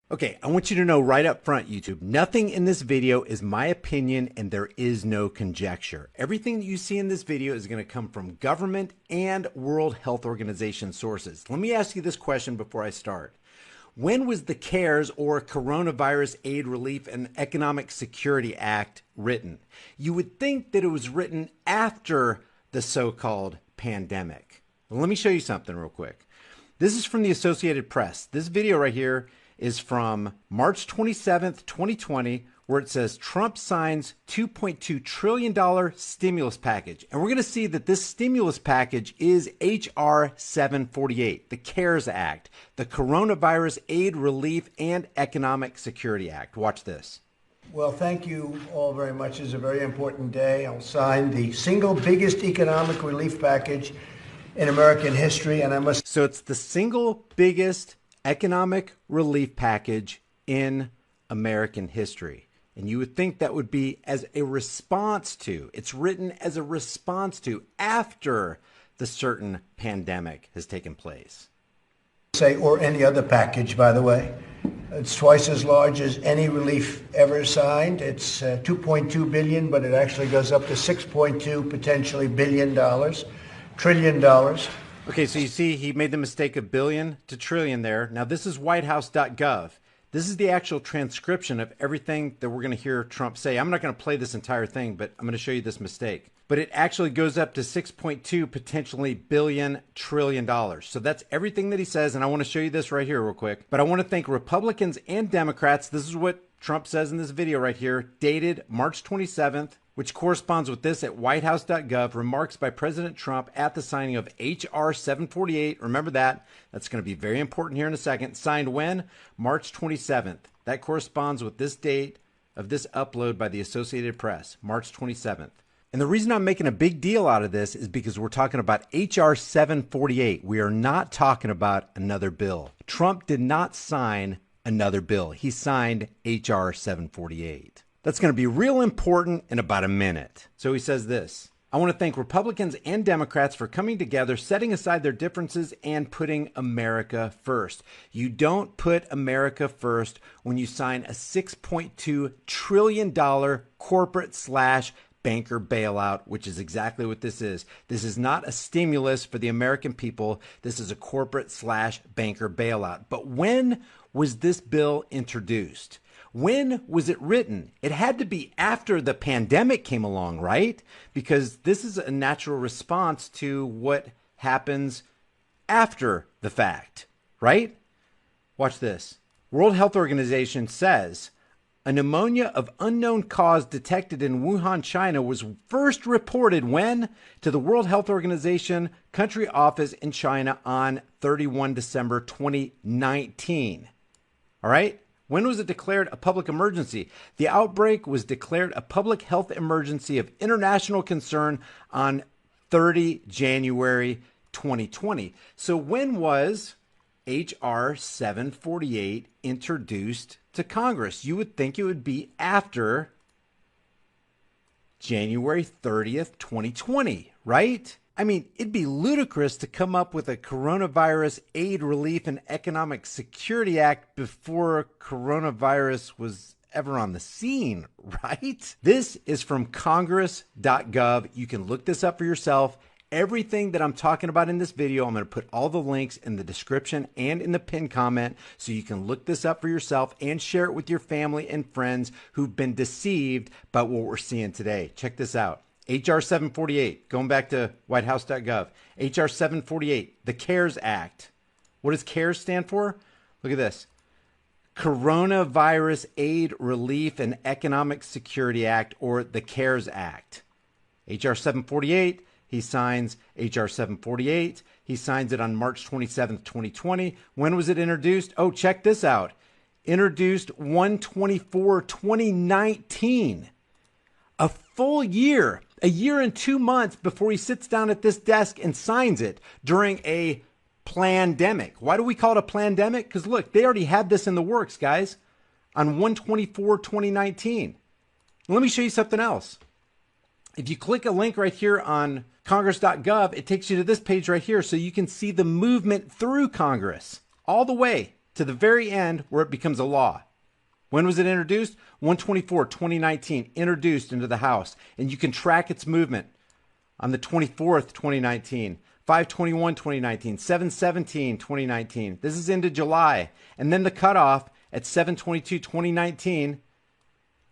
Okay, I want you to know right up front, YouTube, nothing in this video is my opinion and there is no conjecture. Everything that you see in this video is going to come from government and World Health Organization sources. Let me ask you this question before I start. When was the CARES or Coronavirus Aid, Relief, and Economic Security Act written? You would think that it was written after the so-called pandemic. Well, let me show you something real quick. This is from the Associated Press. This video right here is from March 27th, 2020, where it says Trump signs $2.2 trillion stimulus package. And we're going to see that this stimulus package is H.R. 748, the CARES Act, the Coronavirus Aid, Relief, and Economic Security Act. Watch this. Well, thank you all very much. It's a very important day. I'll sign the single biggest economic relief package in American history, and I must... So it's the single biggest economic relief package in American history. And you would think that would be as a response to, it's written as a response to after the certain pandemic has taken place. Say, or any other package, by the way. It's twice as large as any relief ever signed. It's $2.2 billion, but it actually goes up to $6.2 potentially trillion dollars. Okay, so you see he made the mistake of billion to trillion there. Now this is whitehouse.gov. This is the actual transcription of everything that we're going to hear Trump say. I'm not going to play this entire thing, but I'm going to show you this mistake. But it actually goes up to 6.2 potentially billion trillion dollars. So that's everything that he says, and I want to show you this right here real quick. But I want to thank Republicans and Democrats. This is what Trump says in this video right here, dated March 27th, which corresponds with this at whitehouse.gov, remarks by President Trump at the signing of H.R. 748. Remember that. That's going to be very important here in a second. Signed when? March 27th. That corresponds with this date of this upload by the Associated Press, March 27th. And the reason I'm making a big deal out of this is because we're talking about H.R. 748. We are not talking about another bill. Trump did not sign another bill. He signed H.R. 748. That's going to be real important in about a minute. So he says this: I want to thank Republicans and Democrats for coming together, setting aside their differences, and putting America first. You don't put America first when you sign a $6.2 trillion corporate/banker bailout, which is exactly what this is. This is not a stimulus for the American people. This is a corporate/banker bailout. But when was this bill introduced? When was it written? It had to be after the pandemic came along, right? Because this is a natural response to what happens after the fact, right? Watch this. World Health Organization says a pneumonia of unknown cause detected in Wuhan, China was first reported when? To the World Health Organization country office in China on 31 December 2019. All right? When was it declared a public emergency? The outbreak was declared a public health emergency of international concern on 30 January 2020. So when was H.R. 748 introduced to Congress? You would think it would be after January 30th, 2020, right? I mean, it'd be ludicrous to come up with a Coronavirus Aid, Relief, and Economic Security Act before coronavirus was ever on the scene, right? This is from congress.gov. You can look this up for yourself. Everything that I'm talking about in this video, I'm going to put all the links in the description and in the pinned comment so you can look this up for yourself and share it with your family and friends who've been deceived by what we're seeing today. Check this out. H.R. 748, going back to whitehouse.gov. H.R. 748, the CARES Act. What does CARES stand for? Look at this. Coronavirus Aid, Relief, and Economic Security Act, or the CARES Act. H.R. 748, he signs H.R. 748. He signs it on March 27th, 2020. When was it introduced? Oh, check this out. Introduced 1/24/2019. A full year, a year and 2 months before he sits down at this desk and signs it during a plandemic. Why do we call it a plandemic? Because look, they already had this in the works, guys, on 1/24/2019. Let me show you something else. If you click a link right here on congress.gov, it takes you to this page right here so you can see the movement through Congress all the way to the very end where it becomes a law. When was it introduced? 1/24/2019, introduced into the House. And you can track its movement on the 24th, 2019, 5/21/2019, 7/17/2019. This is into July. And then the cutoff at 7/22/2019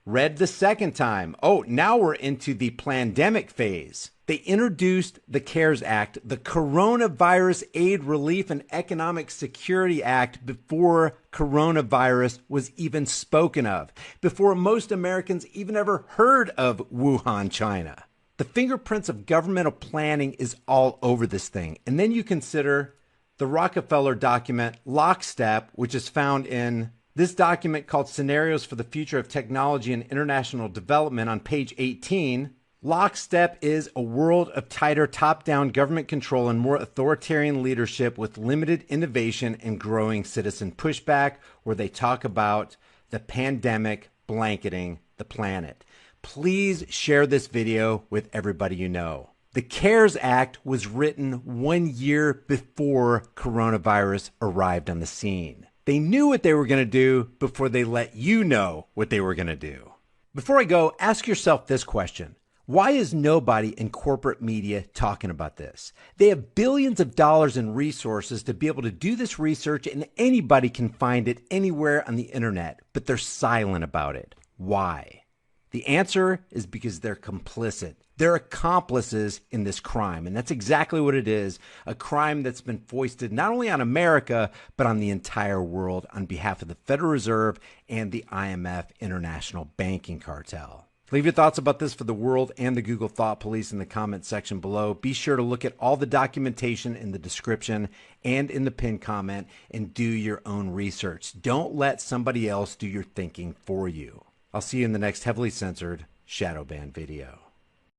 read the second time. Oh, now we're into the Plandemic phase. They introduced the CARES Act, the Coronavirus Aid, Relief, and Economic Security Act, before coronavirus was even spoken of, before most Americans even ever heard of Wuhan, China. The fingerprints of governmental planning is all over this thing. And then you consider the Rockefeller document, Lockstep, which is found in this document called Scenarios for the Future of Technology and International Development on page 18. Lockstep is a world of tighter top-down government control and more authoritarian leadership with limited innovation and growing citizen pushback, where they talk about the pandemic blanketing the planet. Please share this video with everybody you know. The CARES Act was written 1 year before coronavirus arrived on the scene. They knew what they were going to do before they let you know what they were going to do. Before I go, ask yourself this question. Why is nobody in corporate media talking about this? They have billions of dollars in resources to be able to do this research, and anybody can find it anywhere on the internet, but they're silent about it. Why? The answer is because they're complicit. They're accomplices in this crime, and that's exactly what it is, a crime that's been foisted not only on America, but on the entire world on behalf of the Federal Reserve and the IMF International Banking Cartel. Leave your thoughts about this for the world and the Google Thought Police in the comments section below. Be sure to look at all the documentation in the description and in the pinned comment and do your own research. Don't let somebody else do your thinking for you. I'll see you in the next heavily censored shadow ban video.